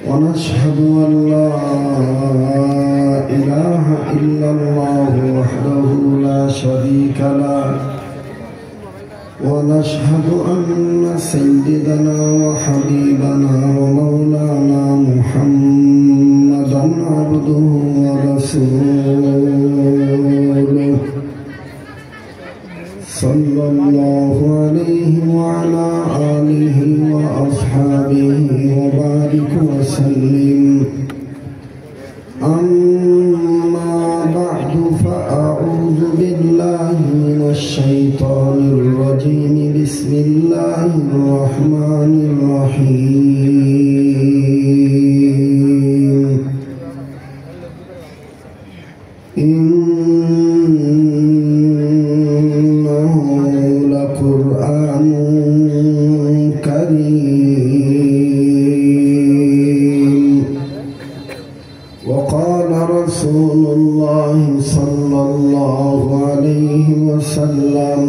ونشهد أن لا إله إلا الله وحده لا شريك له ونشهد أن سيدنا وحبيبنا ومولانا محمدا عبده ورسوله صلى الله عليه وعلى آله وأصحابه وبارك وسلم. أما بعد فأعوذ بالله من الشيطان الرجيم. بسم الله الرحمن الرحيم. إنه لقرآن كريم. وقال رسول الله صلى الله عليه وسلم: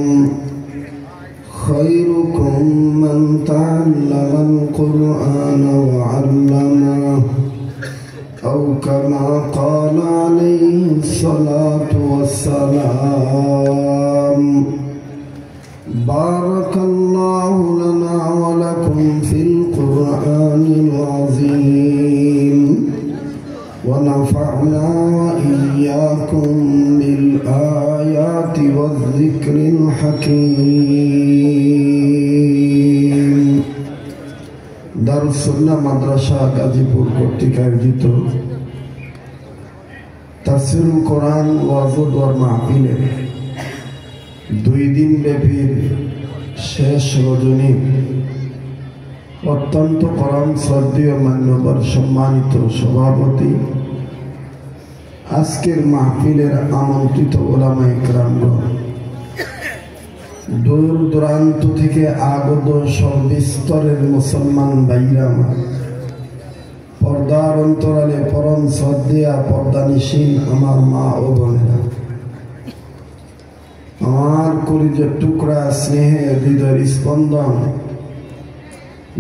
خيركم من تعلم القرآن وعلمه، أو كما قال عليه الصلاة والسلام. بارك الله لنا ولكم في القرآن العظيم، ونفعنا وإياكم بالآيات والذكر الحكيم। দারুসুন্নাহ মাদ্রাসা গাজীপুর কর্তৃক আয়োজিত তাফসীরুল কোরআন ওয়াজ ও দোয়ার মাহফিলের 2 দিন ব্যাপী শেষ রজনী অত্যন্ত পরম শ্রদ্ধেয় মান্যবর সম্মানিত সভাপতি, আজকের মাহফিলের আমন্ত্রিত ওলামায়ে কেরামগণ, দূর দূরান্ত থেকে আগত সর্বস্তরের মুসলমান ভাইরা আমার, পর্দার অন্তরালে পরম শ্রদ্ধেয়া পর্দানিশীন আমার মা ও বোনেরা, আমার কলিজার টুকরা স্নেহে হৃদয়ের স্পন্দন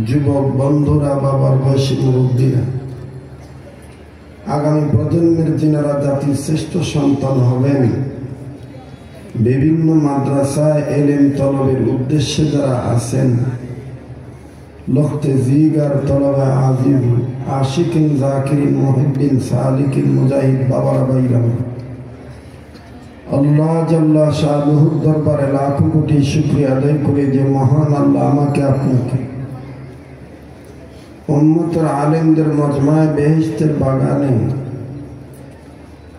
যুবক বন্ধুরা, বাবার বয়সী মুরব্বীরা, আগামী প্রজন্মের যিনারা জাতির শ্রেষ্ঠ সন্তান হবেন, বিভিন্ন মাদ্রাসায় এলেম তলবের উদ্দেশ্যে যারা আছেন, লখতে জিগার তলবা আজিম আশিকিন জাকিরিন মুহিব্বিন সালিকিন মুজাহিদ বাবারা ভাইরা, আল্লাহ জাল্লা শানুহুর দরবারে লাখো কোটি শুকরিয়া আদায় করে যে মহান আল্লাহ আমাকে আপনাকে উম্মতের আলেমদের মজমায়ে বেহেশতের বাগানে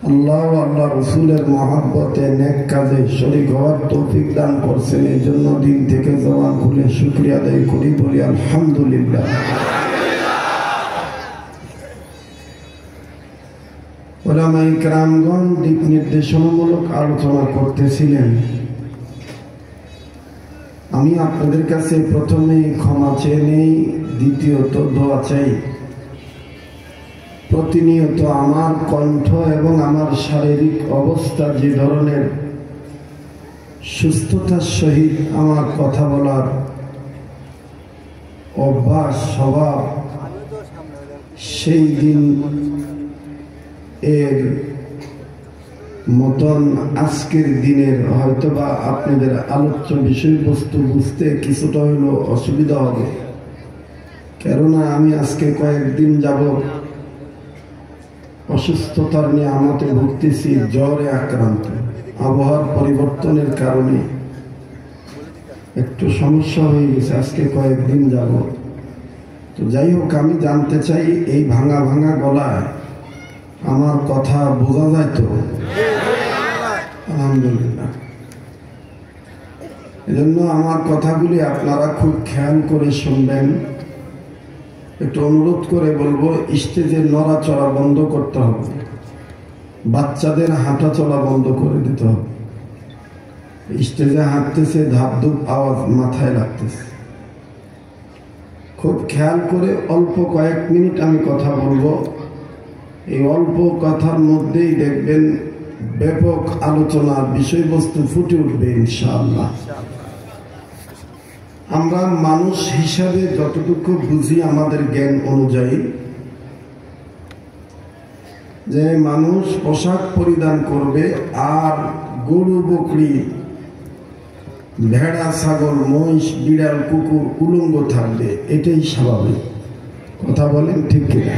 আল্লাহ ও আল্লাহ রসুলের মহব্বতে নেক কাজে শরীক হওয়ার তৌফিক দান করছেন। এই জন্য দিন থেকে জবান খুলে শুকরিয়া আদায় করি, বলি আলহামদুলিল্লাহ। উলামায়ে কেরামগণ দিক নির্দেশনামূলক আলোচনা করতেছিলেন। আমি আপনাদের কাছে প্রথমে ক্ষমা চেয়ে নেই, দ্বিতীয়ত দোয়া চাই। প্রতিনিয়ত আমার কণ্ঠ এবং আমার শারীরিক অবস্থা যে ধরনের সুস্থতার সহিত আমার কথা বলার অভ্যাস স্বভাব, সেই দিন এর মতন আজকের দিনের হয়তোবা আপনাদের আলোচ্য বিষয়বস্তু বুঝতে কিছুটা হলেও অসুবিধা হবে, কেননা আমি আজকে কয়েকদিন যাবত অসুস্থতার নিয়ে আমাকে ভুগতেছি, জ্বরে আক্রান্ত। আবহাওয়ার পরিবর্তনের কারণে একটু সমস্যা হয়ে গেছে আজকে কয়েকদিন যাবত। তো যাই হোক, আমি জানতে চাই এই ভাঙা ভাঙা গলায় আমার কথা বোঝা যায় তো? আলহামদুলিল্লাহ। এজন্য আমার কথাগুলি আপনারা খুব খেয়াল করে শুনবেন। একটু অনুরোধ করে বলবো, স্টেজের নড়াচড়া বন্ধ করতে হবে, বাচ্চাদের হাঁটা চলা বন্ধ করে দিতে হবে। স্টেজে হাঁটতেছে, ধাপ ধুপ আওয়াজ মাথায় লাগতেছে। খুব খেয়াল করে অল্প কয়েক মিনিট আমি কথা বলবো। এই অল্প কথার মধ্যেই দেখবেন ব্যাপক আলোচনার বিষয়বস্তু ফুটে উঠবে ইনশাআল্লাহ। আমরা মানুষ হিসাবে যতটুকু বুঝি আমাদের জ্ঞান অনুযায়ী, যে মানুষ পোশাক পরিধান করবে আর গরু বকরি ভেড়া ছাগল মহিষ বিড়াল কুকুর উলঙ্গ থাকবে, এটাই স্বাভাবিক। কথা বলেন ঠিক কিনা?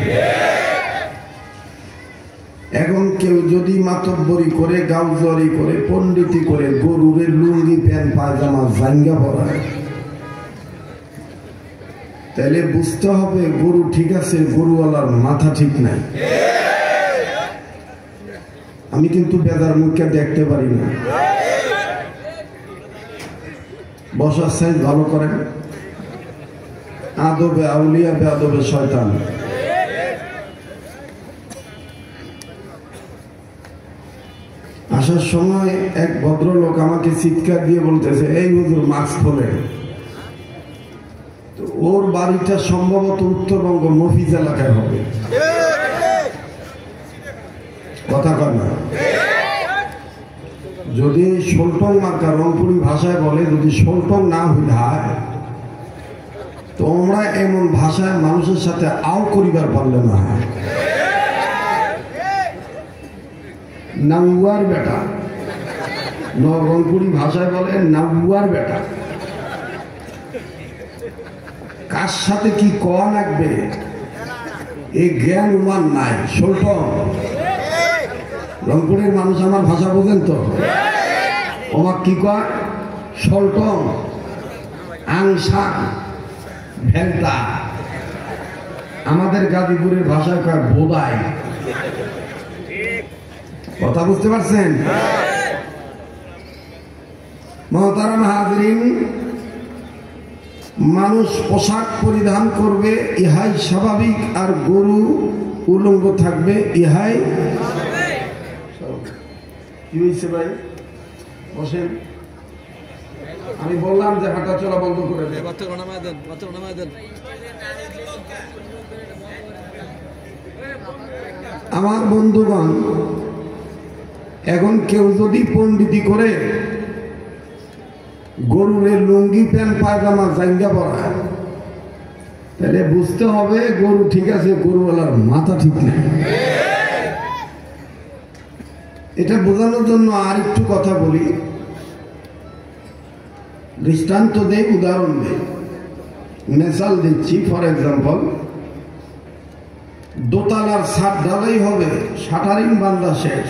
এখন কেউ যদি মাতব্বরি করে গাউজরি করে পণ্ডিতি করে গরুরে লুঙ্গি প্যান্ট পায়জামা জাঙ্গা পরায়, তাহলে বুঝতে হবে গরু ঠিক আছে, গরুওয়ালার মাথা ঠিক নাই। আমি কিন্তু বেদার মুখে দেখতে পারি না। বসার সাইজ ভালো করেন। আদবে আউলিয়া বেআদবে শয়তান। আসার সময় এক ভদ্রলোক আমাকে চিৎকার দিয়ে বলতেছে, এই হুজুর মাস্ক খোলেন। তো ওর বাড়িটা সম্ভবত উত্তরবঙ্গ মফিজ এলাকায় হবে। কথা কয় না? যদি সোলটং মার্কা রংপুরি ভাষায় বলে, যদি সোলটং না হইলায় তোমরা এমন ভাষায় মানুষের সাথে আও করিবার পারলে না। নাউয়ার বেটা, রংপুরি ভাষায় বলে নাউয়ার বেটা। কার সাথে কি কওয়া লাগবে এই জ্ঞান উমান নাই। সোলটং রংপুরের মানুষ আমার ভাষা বোঝেন তো? ওমা কি কয়? সোলটং, আংসা, ভেলতা। আমাদের গাজীপুরের ভাষায় কয় বোদাই। কথা বুঝতে পারছেন? মহতারাম হাজরিন, মানুষ পোশাক পরিধান করবে, ইহাই স্বাভাবিক। আর গরু উলঙ্গ থাকবে, ইহাই। কি হয়েছে ভাই? বসেন। আমি বললাম যে হাঁটা চলা বন্ধ করে দেন। আমার বন্ধুগণ, এখন কেউ যদি পণ্ডিতি করে গরুরে লুঙ্গি প্যান্ট পায়জামা জাঙ্গা পরায়, তাহলে বুঝতে হবে গরু ঠিক আছে, গরুওয়ালার মাথা ঠিক নেই। এটা বোঝানোর জন্য আর একটু কথা বলি, দৃষ্টান্ত দেই, উদাহরণ দেই, মেসাল দিচ্ছি। ফর এক্সাম্পল, দোতলার ছাদ ঢালাই হবে, শাটারিং বান্ধা শেষ।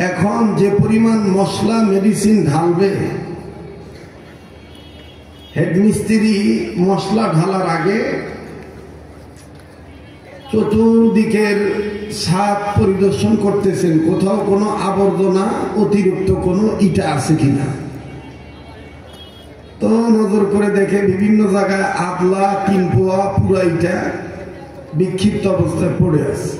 এখন যে পরিমাণ মশলা মেডিসিন ঢালবে, হেডমিস্ত্রি মশলা ঢালার আগে চতুর্দিকের ছাদ পরিদর্শন করতেছেন, কোথাও কোনো আবর্জনা অতিরিক্ত কোনো ইটা আছে কিনা। তো নজর করে দেখে বিভিন্ন জায়গায় আদলা, কিনপোয়া, পুরা ইটা বিক্ষিপ্ত অবস্থায় পড়ে আছে।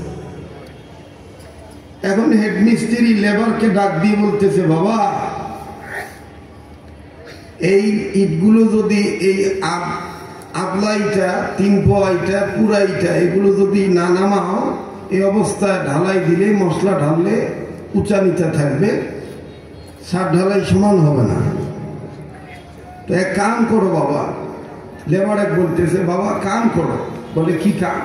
এখন হেডমিস্ত্রি লেবারকে ডাক দিয়ে বলতেছে, বাবা এই ইটগুলো যদি এই আদলা ইটা, তিন পোয়া ইটা, পুরা ইটা, এগুলো যদি না নামাও, এই অবস্থায় ঢালাই দিলে, মশলা ঢাললে উঁচা নিচা থাকবে, ছাদ ঢালাই সমান হবে না। তো এক কাম করো বাবা। লেবার এক বলতেছে, বাবা কাম করো। বলে কি কাম?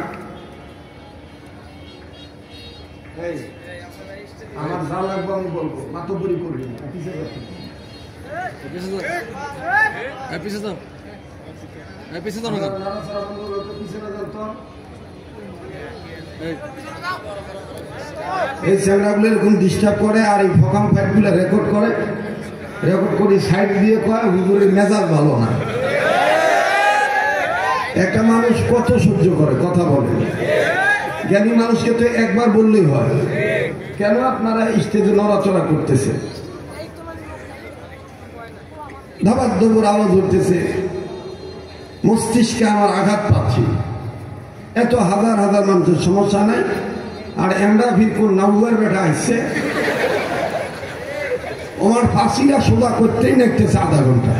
আমার যা লাগবে আমি বলবো, মাতব্বরি করবি না। এই চ্যাংড়াগুলো এরকম ডিস্টার্ব করে, আর এই ফকাম ফাইটগুলো রেকর্ড করে, রেকর্ড করে সাইড দিয়ে কয় হুজুরের মেজাজ ভালো না। একটা মানুষ কত সহ্য করে? কথা বলে। জ্ঞানী মানুষকে তো একবার বললেই হয়। কেন আপনারা স্টেজে নড়াচড়া করতেছে? ধাবাত ধবুর আওয়াজ উঠতেছে, মস্তিষ্কে আমার আঘাত পাচ্ছি। এত হাজার হাজার মানুষের সমস্যা নাই, আর এমরা ফিরকুর নাউয়ার বেটা আসছে, আমার ফাঁসিটা সোজা করতেই নেকতেছে আধা ঘন্টা।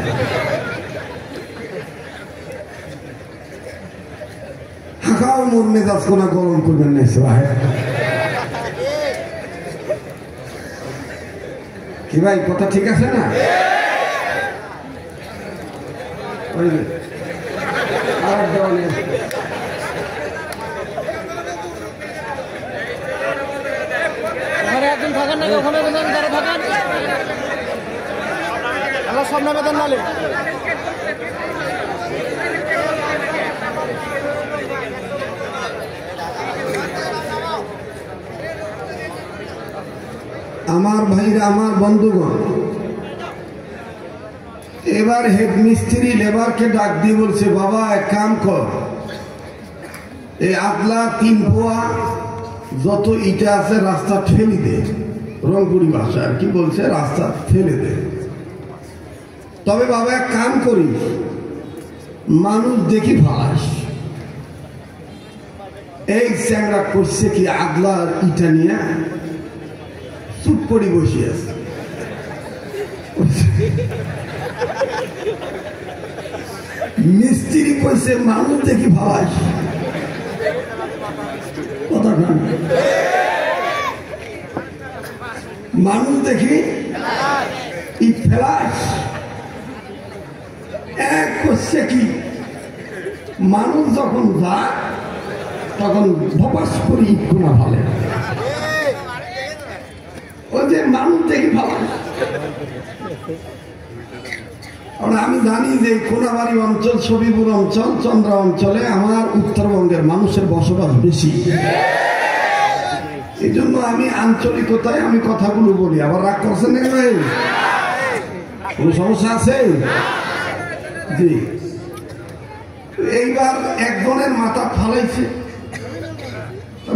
হাঁকাও মোর মেজাজ কোনা গরম করবেন না ভাই। কি ভাই, কথা ঠিক আছে না? আর দেওয়া নেই। একজন থাকেন নাকি ওখানে যারা থাকেন আমার সামনে বেতন নালে আমার ভাইরা, আমার বন্ধুগণ, এবার হেড মিস্ত্রি লেবারকে ডাক দিয়ে বলছে, বাবা এক কাম কর, এই আগলা 3 পোয়া যত ইটা আছে রাস্তা ঠেলে দে। রংপুরি ভাষা আর কি বলছে, রাস্তা ঠেলে দে। তবে বাবা এক কাম করিস, মানুষ দেখি ফালাস। এই চ্যাংড়া করছে কি, আগলার ইটা নিয়ে চুপ করে বসে আছে। মিস্ত্রি কইছে মানুষ দেখি ফালাস, কথা না, মানুষ দেখি ইট ফেলাস। এক করছে কি, মানুষ যখন যায় তখন ভপাস করে ইট কোনা ফেলে। ওই যে মানুষ দেখি ফেলাস। আমি জানি যে কোনাবাড়ি অঞ্চল, ছবিপুর অঞ্চল, চন্দ্রা অঞ্চলে আমার উত্তরবঙ্গের মানুষের বসবাস বেশি। এই জন্য আমি আঞ্চলিকতায় আমি কথাগুলো বলি। আবার রাগ করছেন নাকি ভাই? কোনো সমস্যা আছে? জি। এইবার একজনের মাথা ফালাইছে,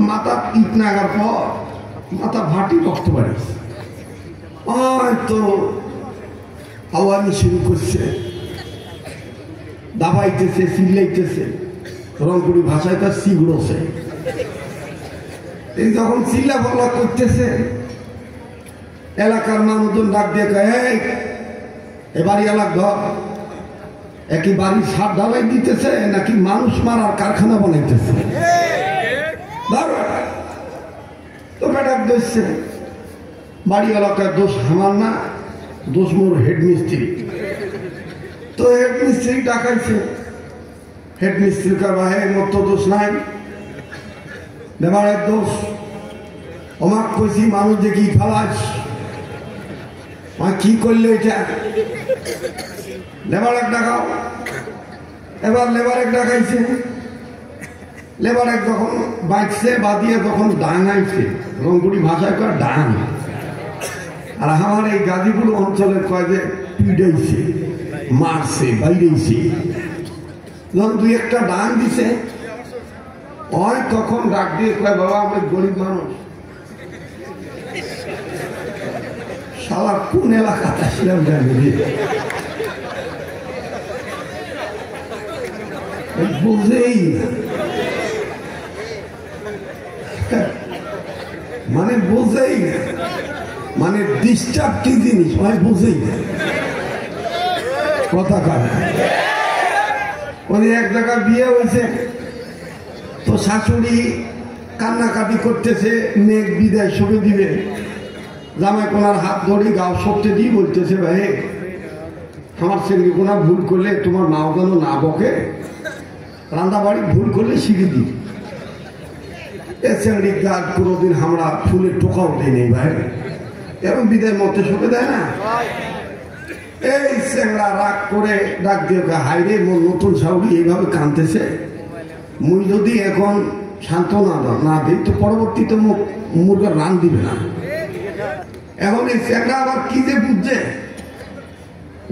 মাথা ইট নাগার পর মাথা ভাটি রক্ত বাড়িছে। তো আওয়ানি শুরু করছে, দাবাইতেছে, চিল্লাইতেছে। রংপুরি ভাষায় তার সিগুড়ছে। এই যখন চিল্লা বলা করতেছে, এলাকার মানুষজন ডাক দিয়ে কয়, এই বাড়ি এলাক ঘর, একই বাড়ির ছাদ ঢালাই দিতেছে নাকি মানুষ মারার কারখানা বানাইতেছে? তো বেটা দেখছে বাড়ি এলাকার দোষ আমার না, দোষ মোর হেড মিস্ত্রি। তো হেড মিস্ত্রি ডাকাইছে। হেড মিস্ত্রির কারবাহে মোর তো দোষ নাই, লেবারের দোষ। অমাক কইছি মানুষ দেখি ফালাস, কি করলে এটা? লেবার এক ডাকাও। এবার লেবার এক ডাকাইছে। লেবার এক যখন বাইকছে বাদিয়ে যখন ডাঙাইছে, রংপুরি ভাষায় কয় ডাং, আর আমার এই গাজীপুর অঞ্চলে কয় যে পিডাইছে, মারছে, বাইরেছে। যখন 2-1টা ডাং দিছে, ওই তখন ডাক দিয়ে কয়, বাবা আমরা গরিব মানুষ, শালা কোন এলাকাতে আসলাম জানি, বুঝেই না, মানে বুঝেই না, মানে ডিস্টার্ব কি জিনিস হয় বুঝেই না। কথা কাজ ওই এক জায়গায় বিয়ে হয়েছে, তো শাশুড়ি কান্নাকাটি করতেছে, মেঘ বিদায় সবে দিবে। জামাই কোনার হাত ধরি গাও সবতে দিয়ে বলতেছে, ভাই আমার ছেলে কোনা ভুল করলে তোমার মাও যেন না বকে, রান্না বাড়ি ভুল করলে শিখে দিই। এ ছেড়ি গাছ কোনোদিন আমরা ফুলের টোকাও দেয় নেই ভাই, এরকম বিদায় মতে সবে দেয় না। এই চ্যাংড়া রাগ করে ডাক দিয়ে হাইরে মোর নতুন শাউরি এইভাবে কাঁদতেছে, মুই যদি এখন সান্ত্বনা না দিই তো পরবর্তীতে মুরগার রান দিবে না। এখন এই চ্যাংড়া আবার কি যে বুঝছে,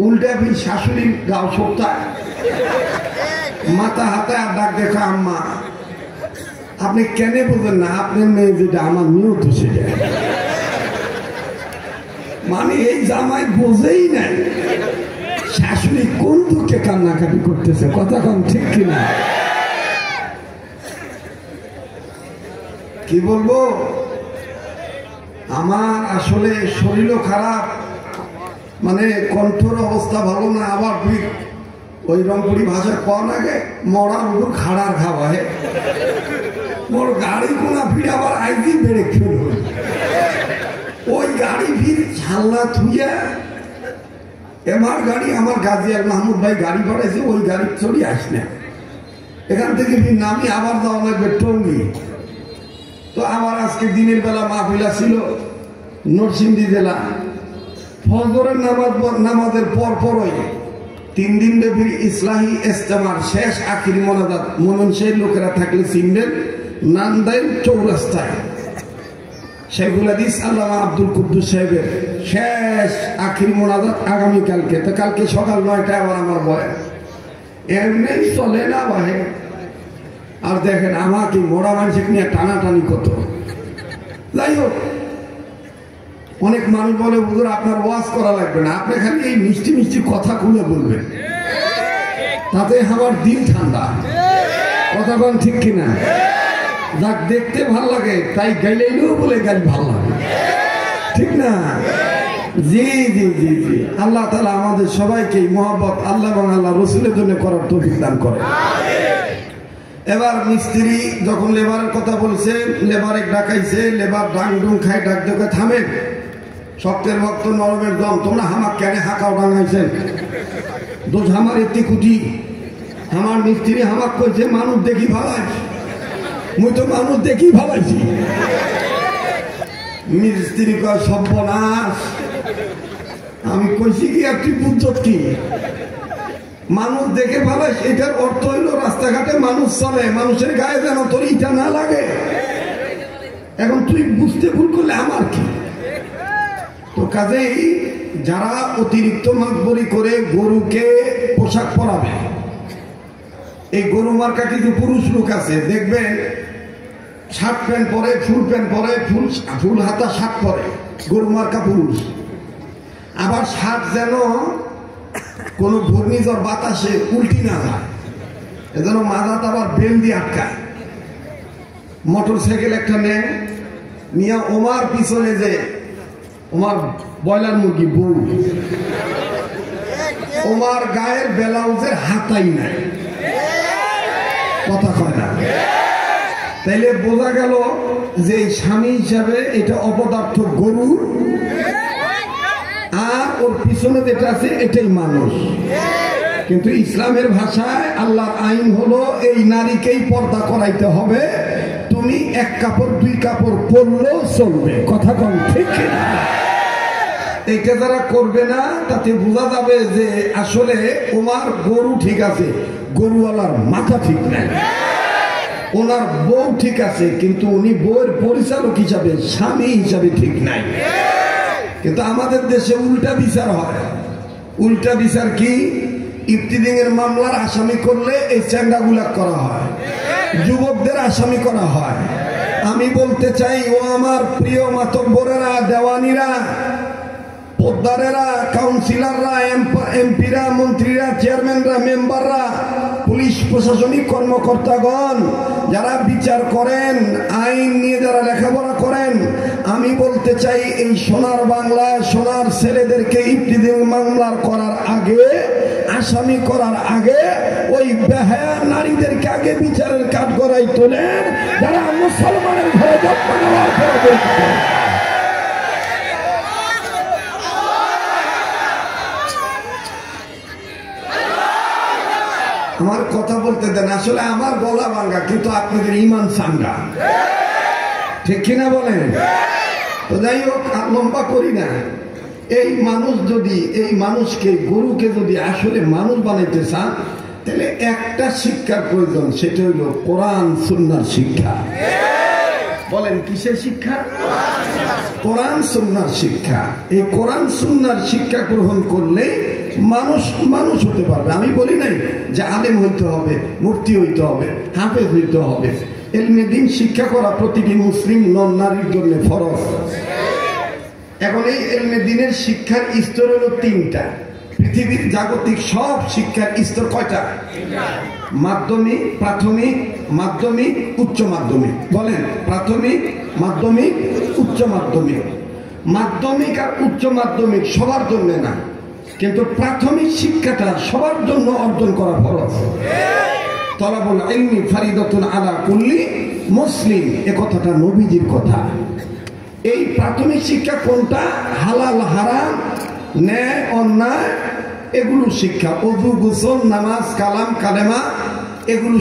উল্টে শাশুড়ির গাও সপ্তাহ মাথা হাতে আর ডাক দেখা, আম্মা আপনি কেন বলবেন না আপনার মেয়ে যেটা আমার নিয়ত সেটা। মানে এই জামাই বোঝেই নাই শাশুড়ি কোন দুঃখে কান্নাকাটি করতেছে। কথা কম ঠিক কিনা? কি বলবো, আমার আসলে শরীরও খারাপ, মানে কণ্ঠর অবস্থা ভালো না। আবার ওই রংপুরি ভাষায় কন আগে মরার উপর খাড়ার খাওয়া হে, মোর গাড়ি কোনা ফিরে আবার আইজি বেড়ে ফেল, ওই গাড়ি ফির ছাল্লা থুইয়া আমার গাড়ি, আমার গাজী আল মাহমুদ ভাই গাড়ি পাঠাইছে, ওই গাড়ি চড়ি আস না, এখান থেকে নামি আবার যাওয়া লাগবে টঙ্গী। তো আমার আজকে দিনের বেলা মাহফিল ছিল নরসিংদী জেলা। ফজরের নামাজের পরই 3 দিন ব্যাপী ইসলাহী ইজতেমার শেষ আখিরি মোনাজাত, মননশাহীর লোকেরা থাকলে চিনবেন, নান্দাইল চৌরাস্তায় শেখুল হাদিস আল্লামা আব্দুল কুদ্দুস সাহেবের শেষ আখিরি মোনাজাত আগামীকালকে। তো কালকে সকাল 9টায় আবার আমার বয়ান, এমনি চলে না ভাই। আর দেখেন আমাকে মোড়া মানুষকে নিয়ে টানাটানি কত। যাই হোক, অনেক মানুষ বলে হুজুর আপনার ওয়াজ করা লাগবে না, আপনি খালি এই মিষ্টি মিষ্টি কথা খুলে বলবেন, তাতে আমার দিল ঠান্ডা। কথা বলেন ঠিক কিনা? যাক দেখতে ভাল লাগে তাই গাইলেও বলে গাইল ভাল লাগে, ঠিক না? জি জি জি জি। আল্লাহ তাআলা আমাদের সবাইকে মহব্বত আল্লাহ এবং আল্লাহ রসুলের জন্য করার তৌফিক দান করে। এবার মিস্ত্রি যখন লেবারের কথা বলছে, লেবারে ডাকাইছে, লেবার ডাং ডুং খাই ডাক ডোকে থামেন, শক্তের ভক্ত নরমের দম, তোমরা হামাক কেন হাঁকাও ডাঙাইছেন? দোষ আমার এতে কুটি, আমার মিস্ত্রি হামাক কইছে মানুষ দেখি ভালাই, মুই তো মানুষ দেখি ভালাইছি। মিস্ত্রি কয় সর্বনাশ। আমি কইছি কি আর তুই বুঝত কি? মানুষ দেখে ভালাই, এটার অর্থ হইল রাস্তাঘাটে মানুষ চলে, মানুষের গায়ে যেন তোর ইটা না লাগে। এখন তুই বুঝতে ভুল করলে আমার কি? তো কাজেই যারা অতিরিক্ত মাতবরি করে গরুকে পোশাক পরাবে, এই গরু মার্কা কিছু পুরুষ লোক আছে, দেখবেন শার্ট প্যান্ট পরে, ফুল প্যান্ট পরে, ফুল হাতা শার্ট পরে, গরু মার্কা পুরুষ। আবার শার্ট যেন কোনো ঘূর্ণিঝড় বাতাসে উল্টি না যায়, এজন্য মাথাটা আবার বেল দিয়ে আটকায়। মোটর সাইকেল একটা নেয় নিয়ে ওমার পিছনে যে ওমার ব্রয়লার মুরগি বউ, ওমার গায়ের ব্লাউজের হাতাই নাই, কথা কয় না। তাইলে বোঝা গেল যে স্বামী হিসাবে এটা অপদার্থ গরু, আর ওর পিছনে যেটা আছে এটাই মানুষ। কিন্তু ইসলামের ভাষায় আল্লাহর আইন হলো এই নারীকেই পর্দা করাইতে হবে, তুমি 1 কাপড় 2 কাপড় পরলেও চলবে। কথা কন ঠিক না? এইটা যারা করবে না তাতে বোঝা যাবে যে আসলে ওমার গরু ঠিক আছে, গরুওয়ালার মাথা ঠিক নাই। ওনার বউ ঠিক আছে, কিন্তু উনি বউয়ের পরিচালক হিসাবে, স্বামী হিসাবে ঠিক নাই। কিন্তু আমাদের দেশে উল্টা বিচার হয়। উল্টা বিচার কি? ইফতিজিং এর মামলার আসামি করলে এই চ্যাংড়াগুলা করা হয়, যুবকদের আসামি করা হয়। আমি বলতে চাই, ও আমার প্রিয় মাতব্বরেরা, দেওয়ানিরা, পোদ্দারেরা, কাউন্সিলররা, এমপিরা, মন্ত্রীরা, চেয়ারম্যানরা, মেম্বাররা, পুলিশ প্রশাসনিক কর্মকর্তাগণ, যারা বিচার করেন, আইন নিয়ে যারা লেখাপড়া করেন, আমি বলতে চাই এই সোনার বাংলায় সোনার ছেলেদেরকে ইফতিজিং মামলার করার আগে, আসামি করার আগে, ওই বেহায়া নারীদেরকে আগে বিচারের কাঠ গড়াই তোলেন, যারা মুসলমানের ঘরে জন্ম নেওয়ার পরে। আমার কথা বলতে দেন, আসলে আমার গলা ভাঙ্গা, কিন্তু আপনাদের ইমান সাঙ্গা, ঠিক কিনা বলেন? তো যাই হোক, আর লম্বা করি না। এই মানুষ যদি, এই মানুষকে, গরুকে যদি আসলে মানুষ বানাইতে চান, তাহলে একটা শিক্ষার প্রয়োজন, সেটা হইল কোরআন সুন্নাহর শিক্ষা। বলেন কিসের শিক্ষা? কোরআন সুন্নাহর শিক্ষা। এই কোরআন সুন্নাহর শিক্ষা গ্রহণ করলে মানুষ মানুষ হতে পারবে। আমি বলি নাই যে আলেম হইতে হবে, মুফতি হইতে হবে, হাফেজ হইতে হবে। ইলমে দ্বীন শিক্ষা করা প্রতিটি মুসলিম নারীর জন্য ফরজ। এখন এই ইলমে দ্বীনের শিক্ষার স্তর হলো 3টা। পৃথিবীর জাগতিক সব শিক্ষার স্তর কয়টা? মাধ্যমিক, প্রাথমিক, মাধ্যমিক, উচ্চ মাধ্যমিক। বলেন, প্রাথমিক, মাধ্যমিক, উচ্চ মাধ্যমিক। মাধ্যমিক আর উচ্চ মাধ্যমিক সবার জন্য না, কিন্তু প্রাথমিক শিক্ষাটা সবার জন্য অর্জন করা ফরজ। তলাবুল ইলমি ফারিদাতুন আলা কুল্লি মুসলিম, এ কথাটা নবীজির কথা। এই প্রাথমিক শিক্ষা কোনটা? হালাল হারাম, ন্যায় অন্যায়, এগুলো শিক্ষা, ওযু, গোসল, নামাজ, কালাম, কালেমা এগুলো